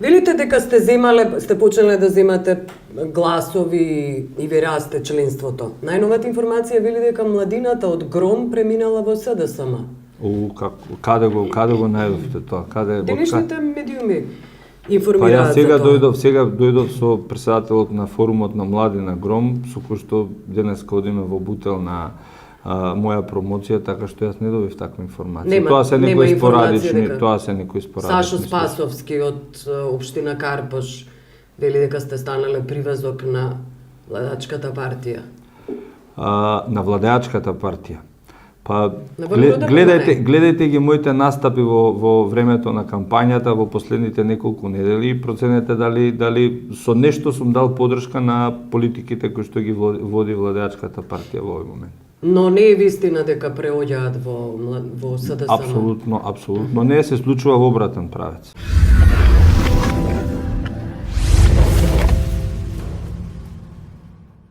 Велите дека сте почнале да земате гласови и ви расте членството. Најновата информација вели дека младината од Гром преминала во СДСМ. Каде го најдовте тоа? Денешните медиуми Па информираат ја за тоа. сега дојдов со претседателот на форумот на млади на Гром, со кој што денеска одиме во Бутел на моја промоција, така што јас не добив таква информација. Тоа се некои спорадични, Сашо Спасовски од општина Карпош вели дека сте станале привезок на владачката партија. На владеачката партија. Па Војвода гледајте ги моите настапи во времето на кампањата во последните неколку недели и проценете дали со нешто сум дал подршка на политиките кои што ги води владеачката партија во овој момент. Но не е вистина дека преоѓаат во СДСМ. Апсолутно не се случува во обратен правец.